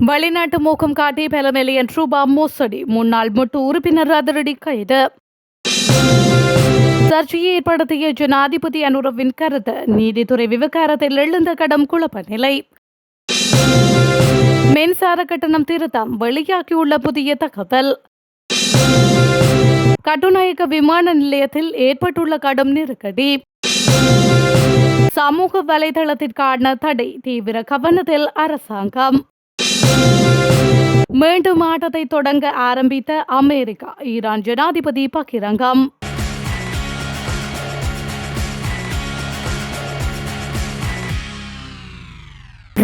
வெளிநாட்டு மூக்கம் காட்டி பல மில்லியன் ரூபாய் மோசடி, முன்னாள் மொட்டு உறுப்பினர் அதிரடி கைது. சர்ச்சையை ஏற்படுத்திய ஜனாதிபதி அனுரவின் கருத்து, நீதித்துறை விவகாரத்தில் எழுந்த கடும் குழப்ப நிலை. மின்சார கட்டணம் திருத்தம், வெளியாகியுள்ள புதிய தகவல். கட்டுநாயக்க விமான நிலையத்தில் ஏற்பட்டுள்ள கடும் நெருக்கடி. சமூக வலைதளத்திற்கான தடை தீவிர கவனத்தில் அரசாங்கம். மீண்டும் ஆட்டத்தை தொடங்க ஆரம்பித்த அமெரிக்கா, ஈரான் ஜனாதிபதி பகிரங்கம்.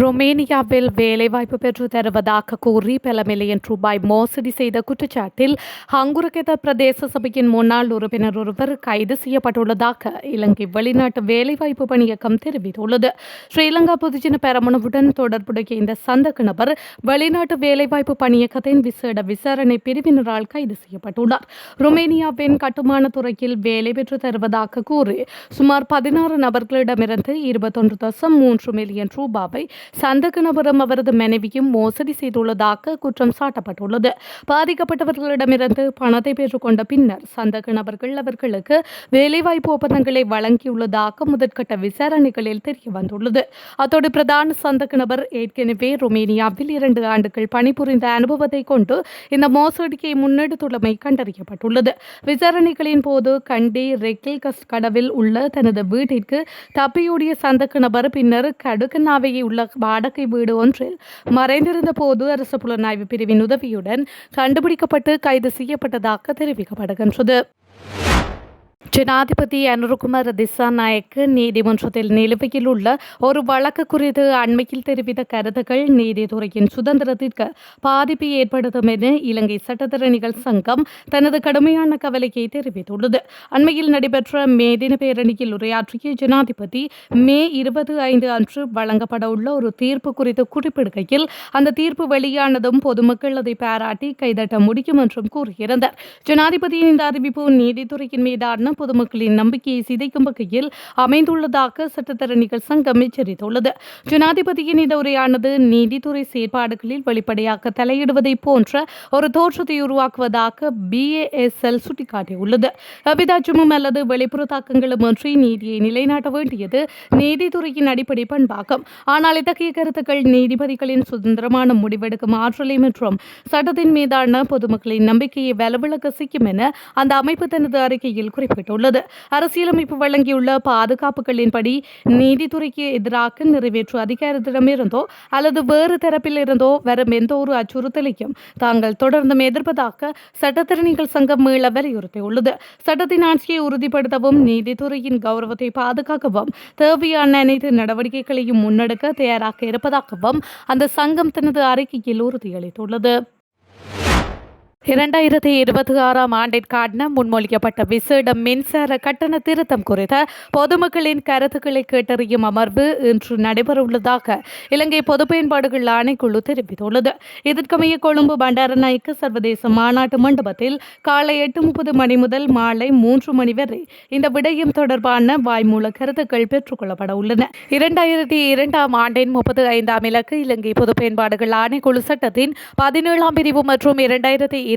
ருமேனியாவில் வேலைவாய்ப்பு பெற்று தருவதாக கூறி பல மில்லியன் ரூபாய் மோசடி செய்த குற்றச்சாட்டில் ஹங்குரகெத பிரதேச சபையின் முன்னாள் உறுப்பினர் ஒருவர் கைது செய்யப்பட்டுள்ளதாக இலங்கை வெளிநாட்டு வேலைவாய்ப்பு பணியகம் தெரிவித்துள்ளது. ஸ்ரீலங்கா பொதுஜன பெரமுனவுடன் தொடர்புடைய இந்த சந்தக நபர் வெளிநாட்டு வேலைவாய்ப்பு பணியகத்தின் விசேட விசாரணை பிரிவினரால் கைது செய்யப்பட்டுள்ளார். ருமேனியாவின் கட்டுமான துறையில் வேலை பெற்று தருவதாக கூறி சுமார் 16 நபர்களிடமிருந்து 21.3 மில்லியன் ரூபாவை சந்தக நபரும் அவரது மனைவியும் மோசடி செய்துள்ளதாக குற்றம் சாட்டப்பட்டுள்ளது. பாதிக்கப்பட்டவர்களிடமிருந்து பணத்தை பெற்றுக்கொண்ட பின்னர் சந்தக நபர்கள் அவர்களுக்கு வேலைவாய்ப்பு ஒப்பந்தங்களை வழங்கியுள்ளதாக முதற்கட்ட விசாரணைகளில் தெரிய வந்துள்ளது. அத்தோடு பிரதான சந்தக நபர் ஏற்கனவே ருமேனியாவில் 2 ஆண்டுகள் பணிபுரிந்த அனுபவத்தை கொண்டு இந்த மோசடியை முன்னெடுத்துள்ளமை கண்டறியப்பட்டுள்ளது. விசாரணைகளின் போது கண்டி ரெக்கில் கடவில் உள்ள தனது வீட்டிற்கு தப்பியோடிய சந்தக நபர் பின்னர் கடுக்கனாவையை உள்ள வாடகை வீடு ஒன்றில் மறைந்திருந்த போது அரசு புலனாய்வு பிரிவின் உதவியுடன் கண்டுபிடிக்கப்பட்டு கைது செய்யப்பட்டதாக தெரிவிக்கப்படுகின்றது. ஜனாதிபதி அனுரகுமார திசாநாயக்க நீதிமன்றத்தில் நிலுவையில் உள்ள ஒரு வழக்கு குறித்து அண்மையில் தெரிவித்த கருத்துக்கள் நீதித்துறையின் சுதந்திரத்திற்கு பாதிப்பை ஏற்படுத்தும் என இலங்கை சட்டத்தரணிகள் சங்கம் தனது கடுமையான கவலையை தெரிவித்துள்ளது. அண்மையில் நடைபெற்ற மே தின பேரணியில் உரையாற்றிய ஜனாதிபதி மே 25 அன்று வழங்கப்பட உள்ள ஒரு தீர்ப்பு குறித்து குறிப்பிடுகையில் அந்த தீர்ப்பு வெளியானதும் பொதுமக்கள் அதை பாராட்டி கைதட்ட முடியும் என்றும் கூறியிருந்தார். ஜனாதிபதியின் இந்த அறிவிப்பு நீதித்துறையின் மீதான பொதுமக்களின் நம்பிக்கையை சிதைக்கும் வகையில் அமைந்துள்ளதாக சட்டத்தரணிகள் சங்கம் எச்சரித்துள்ளது. ஜனாதிபதியின் இந்த உரையானது நீதித்துறை செயற்பாடுகளில் வெளிப்படையாக தலையிடுவதை போன்ற ஒரு தோற்றத்தை உருவாக்குவதாக BASL சுட்டிக்காட்டியுள்ளது. அபிதாஜமும் அல்லது வெளிப்புற தாக்கங்களும் இன்றி நீதியை நிலைநாட்ட வேண்டியது நீதித்துறையின் அடிப்படை பண்பாகும். ஆனால் இத்தகைய கருத்துக்கள் நீதிபதிகளின் சுதந்திரமான முடிவெடுக்கும் ஆற்றலை மற்றும் சட்டத்தின் மீதான பொதுமக்களின் நம்பிக்கையை வலுவிழக்க செய்யும் என அந்த அமைப்பு தனது அறிக்கையில் குறிப்பிட்டுள்ளது. அரசியலமைப்பு வழங்கியுள்ள பாதுகாப்புகளின்படி நீதித்துறைக்கு எதிராக நிறைவேற்று அதிகாரத்திடமிருந்தோ அல்லது வேறு தரப்பில் இருந்தோ வரும் எந்த ஒரு அச்சுறுத்தலையும் தாங்கள் தொடர்ந்தும் எதிர்ப்பதாக சட்டத்தரணிகள் சங்கம் மீள வலியுறுத்தியுள்ளது. சட்டத்தின் ஆட்சியை உறுதிப்படுத்தவும் நீதித்துறையின் கௌரவத்தை பாதுகாக்கவும் தேவையான அனைத்து நடவடிக்கைகளையும் முன்னெடுக்க தயாராக இருப்பதாகவும் அந்த சங்கம் தனது அறிக்கையில் உறுதியளித்துள்ளது. 2026 ஆண்டிற்கான முன்மொழியப்பட்ட விசேட மின்சார கட்டண திருத்தம் குறித்த பொதுமக்களின் கருத்துக்களை கேட்டறியும் அமர்வு இன்று நடைபெறவுள்ளதாக இலங்கை பொது பயன்பாடுகள் ஆணைக்குழு தெரிவித்துள்ளது. இதற்கமைய கொழும்பு பண்டாரநாயக்க சர்வதேச மாநாட்டு மண்டபத்தில் காலை 8:30 மணி முதல் மாலை 3 மணி வரை இந்த விடயம் தொடர்பான வாய்மூல கருத்துக்கள் பெற்றுக்கொள்ளப்பட உள்ளன. 2002 ஆண்டின் 35ஆம் இலக்கு இலங்கை பொது பயன்பாடுகள் ஆணைக்குழு சட்டத்தின் 17ஆம் பிரிவு மற்றும் 2024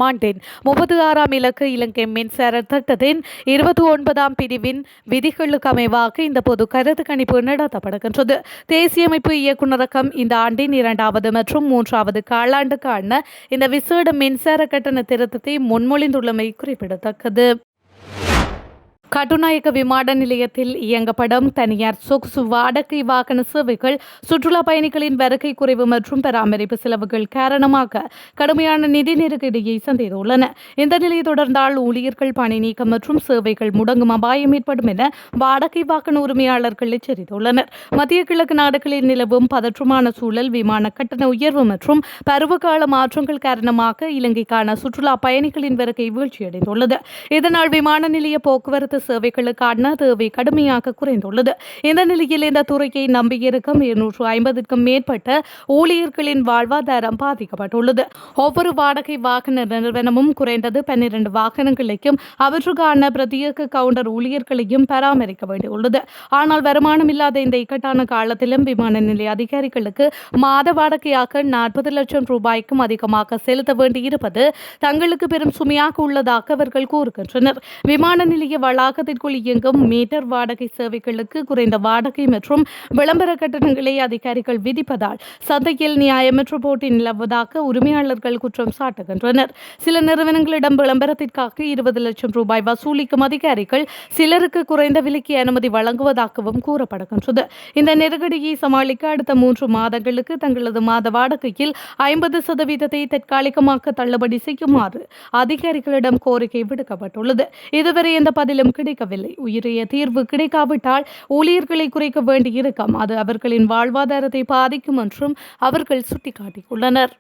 ஆண்டின் 36ஆம் இலக்கு இலங்கை மின்சார சட்டத்தின் 29ஆம் பிரிவின் விதிகளுக்கு அமைவாக இந்த பொது கருத்து கணிப்பு நடத்தப்படுகின்றது. தேசிய அமைப்பு இயக்குநரகம் இந்த ஆண்டின் 2வது மற்றும் 3வது காலாண்டுக்கான இந்த விசேட மின்சார கட்டண திருத்தத்தை முன்மொழிந்துள்ளமை குறிப்பிடத்தக்கது. கட்டுநாயக்க விமான நிலையத்தில் இயங்கப்படும் தனியார் சொகுசு வாடகை வாகன சேவைகள் சுற்றுலா பயணிகளின் வருகை குறைவு மற்றும் பராமரிப்பு செலவுகள் காரணமாக கடுமையான நிதி நெருக்கடியை சந்தித்துள்ளன. இந்த நிலையை தொடர்ந்தால் ஊழியர்கள் பணி நீக்கம் மற்றும் சேவைகள் முடங்கும் அபாயம் ஏற்படும் என வாடகை வாகன உரிமையாளர்கள் எச்சரித்துள்ளனர். மத்திய கிழக்கு நாடுகளில் நிலவும் பதற்றமான சூழல், விமான கட்டண உயர்வு மற்றும் பருவகால மாற்றங்கள் காரணமாக இலங்கைக்கான சுற்றுலா பயணிகளின் வருகை வீழ்ச்சியடைந்துள்ளது. இதனால் விமான நிலைய போக்குவரத்து சேவைகளுக்கான தேவை கடுமையாக குறைந்துள்ளது. இந்த நிலையில் இந்த துறையை நம்பியிருக்கும் 250க்கும் மேற்பட்ட ஊழியர்களின் வாழ்வாதாரம் பாதிக்கப்பட்டுள்ளது. ஒவ்வொரு வாடகை வாகன நிறுவனமும் குறைந்தது 12 வாகனங்களையும் அவற்றுக்கான பிரத்யேக கவுண்டர் ஊழியர்களையும் பராமரிக்க வேண்டியுள்ளது. ஆனால் வருமானம் இல்லாத இந்த இக்கட்டான காலத்திலும் விமான நிலைய அதிகாரிகளுக்கு மாத வாடகையாக 40 லட்சம் ரூபாய்க்கும் அதிகமாக செலுத்த வேண்டியிருப்பது தங்களுக்கு பெரும் சுமையாக உள்ளதாக அவர்கள் கூறுகின்றனர். விமான நிலைய வளாகத்திற்குள் இயங்கும் மீட்டர் வாடகை சேவைகளுக்கு குறைந்த வாடகை மற்றும் விளம்பர கட்டணங்களை அதிகாரிகள் விதிப்பதால் சந்தையில் நியாயமற்ற போட்டி நிலவுவதாக உரிமையாளர்கள் குற்றம் சாட்டுகின்றனர். சில நிறுவனங்களிடம் விளம்பரத்திற்காக 20 லட்சம் ரூபாய் வசூலிக்கும் அதிகாரிகள் சிலருக்கு குறைந்த விலைக்கு அனுமதி வழங்குவதாகவும் கூறப்படுகின்றது. இந்த நெருக்கடியை சமாளிக்க அடுத்த 3 மாதங்களுக்கு தங்களது மாத வாடகையில் 50% தற்காலிகமாக தள்ளுபடி செய்யுமாறு அதிகாரிகளிடம் கோரிக்கை விடுக்கப்பட்டுள்ளது. இதுவரை எந்த பதிலும் கிடைக்கவில்லை. உயரிய தீர்வு கிடைக்காவிட்டால் ஊழியர்களை குறைக்க வேண்டியிருக்கும். அது அவர்களின் வாழ்வாதாரத்தை பாதிக்கும் என்றும் அவர்கள் சுட்டிக்காட்டியுள்ளனர்.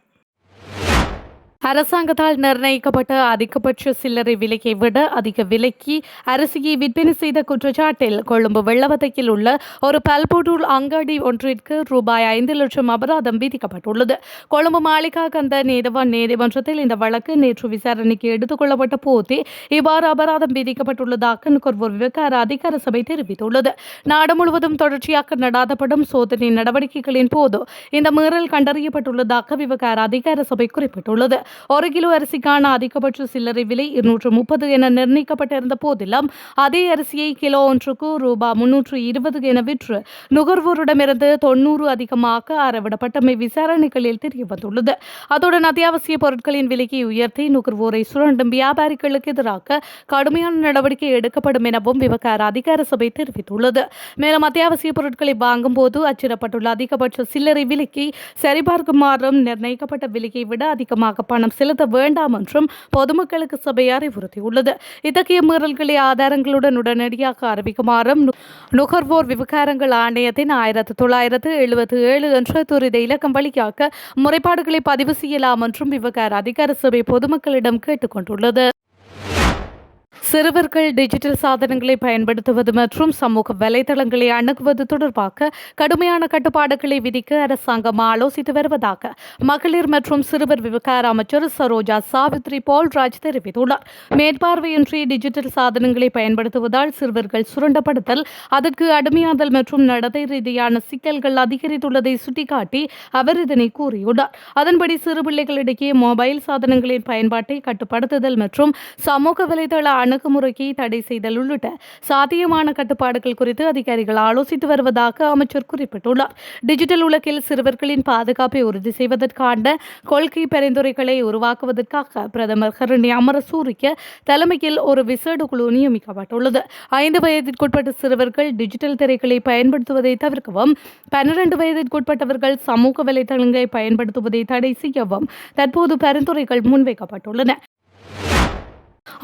அரசாங்கத்தால் நிர்ணயிக்கப்பட்ட அதிகபட்ச சில்லறை விலையை விட அதிக விலைக்கு அரிசியை விற்பனை செய்த குற்றச்சாட்டில் கொழும்பு வெள்ளவத்தையில் உள்ள ஒரு பல்பொருள் அங்காடி ஒன்றிற்கு ரூபாய் 5 லட்சம் அபராதம் விதிக்கப்பட்டுள்ளது. கொழும்பு மாளிகா கந்த நீதவான் நீதிமன்றத்தில் இந்த வழக்கு நேற்று விசாரணைக்கு எடுத்துக் கொள்ளப்பட்ட போதே இவ்வாறு அபராதம் விதிக்கப்பட்டுள்ளதாக நுகர்வோர் விவகார அதிகார சபை தெரிவித்துள்ளது. நாடு முழுவதும் தொடர்ச்சியாக நடாத்தப்படும் சோதனை நடவடிக்கைகளின் போது இந்த மீறல் கண்டறியப்பட்டுள்ளதாக விவகார அதிகார சபை குறிப்பிட்டுள்ளது. 1 கிலோ அரிசிக்கான அதிகபட்ச சில்லறை விலை 230 என நிர்ணயிக்கப்பட்டிருந்த போதிலும் அதே அரிசியை கிலோ ஒன்றுக்கு ரூபாய் 320 என விற்று நுகர்வோரிடமிருந்து 90 அதிகமாக அறவிடப்பட்டமை விசாரணைகளில் தெரியவந்துள்ளது. அதுடன் அத்தியாவசிய பொருட்களின் விலையை உயர்த்தி நுகர்வோரை சுரண்டும் வியாபாரிகளுக்கு எதிராக கடுமையான நடவடிக்கை எடுக்கப்படும் எனவும் விவகார அதிகார சபை தெரிவித்துள்ளது. மேலும் அத்தியாவசிய பொருட்களை வாங்கும் போது அச்சிடப்பட்டுள்ள அதிகபட்ச சில்லறை விலையை சரிபார்க்குமாறும் நிர்ணயிக்கப்பட்ட விலையை விட அதிகமாக பணம் செலுத்த வேண்டாம் என்றும் பொதுமக்களுக்கு சபை அறிவுறுத்தியுள்ளது. இத்தகைய மீறல்களை ஆதாரங்களுடன் உடனடியாக அறிவிக்குமாறும் நுகர்வோர் விவகாரங்கள் ஆணையத்தின் 1977 என்ற துரித இலக்கம் வழியாக முறைப்பாடுகளை பதிவு செய்யலாம் என்றும் விவகார அதிகார சபை பொதுமக்களிடம் கேட்டுக் கொண்டுள்ளது. சிறுவர்கள் டிஜிட்டல் சாதனங்களை பயன்படுத்துவது மற்றும் சமூக வலைதளங்களை அணுகுவது தொடர்பாக கடுமையான கட்டுப்பாடுகளை விதிக்க அரசாங்கம் ஆலோசித்து வருவதாக மகளிர் மற்றும் சிறுவர் விவகார அமைச்சர் சரோஜா சாவித்ரி பால்ராஜ் தெரிவித்துள்ளார். மேற்பார்வையின்றி டிஜிட்டல் சாதனங்களை பயன்படுத்துவதால் சிறுவர்கள் சுரண்டப்படுதல், அதற்கு அடிமையாதல் மற்றும் நடத்தை ரீதியான சிக்கல்கள் அதிகரித்துள்ளதை சுட்டிக்காட்டி அவர் இதனை கூறியுள்ளார். அதன்படி சிறுபிள்ளைகளிடையே மொபைல் சாதனங்களின் பயன்பாட்டை கட்டுப்படுத்துதல் மற்றும் சமூக வலைதள அணுகுமுறையை தடை செய்தல் உள்ளிட்ட சாத்தியமான கட்டுப்பாடுகள் குறித்து அதிகாரிகள் ஆலோசித்து வருவதாக அமைச்சர் குறிப்பிட்டுள்ளார். டிஜிட்டல் உலகில் சிறுவர்களின் பாதுகாப்பை உறுதி செய்வதற்கான கொள்கை பரிந்துரைகளை உருவாக்குவதற்காக பிரதமர் ஹரணி அமரசூரிய தலைமையில் ஒரு விசேட குழு நியமிக்கப்பட்டுள்ளது. 5 வயதிற்குட்பட்ட சிறுவர்கள் டிஜிட்டல் திரைகளை பயன்படுத்துவதை தவிர்க்கவும், 12 வயதிற்குட்பட்டவர்கள் சமூக வலைதளங்களை பயன்படுத்துவதை தடை செய்யவும் தற்போது பரிந்துரைகள் முன்வைக்கப்பட்டுள்ளன.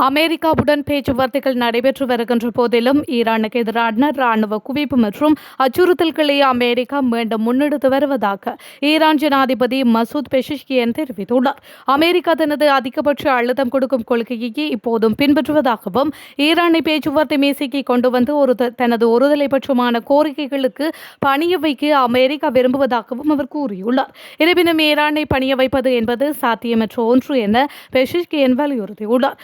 அமெரிக்காவுடன் பேச்சுவார்த்தைகள் நடைபெற்று வருகின்ற போதிலும் ஈரானுக்கு எதிரான ராணுவ குவிப்பு மற்றும் அச்சுறுத்தல்களை அமெரிக்கா மீண்டும் முன்னெடுத்து வருவதாக ஈரான் ஜனாதிபதி மசூத் பெஷிஷ்கியன் தெரிவித்துள்ளார். அமெரிக்கா தனது அதிகபட்ச அழுத்தம் கொடுக்கும் கொள்கையை இப்போதும் பின்பற்றுவதாகவும், ஈரானை பேச்சுவார்த்தை மேசைக்கு கொண்டு வந்து தனது ஒருதலைபட்சமான கோரிக்கைகளுக்கு பணிய வைக்க அமெரிக்கா விரும்புவதாகவும் அவர் கூறியுள்ளார். இருப்பினும் ஈரானை பணிய வைப்பது என்பது சாத்தியமற்ற ஒன்று என பெஷிஷ்கியன் வலியுறுத்தியுள்ளார்.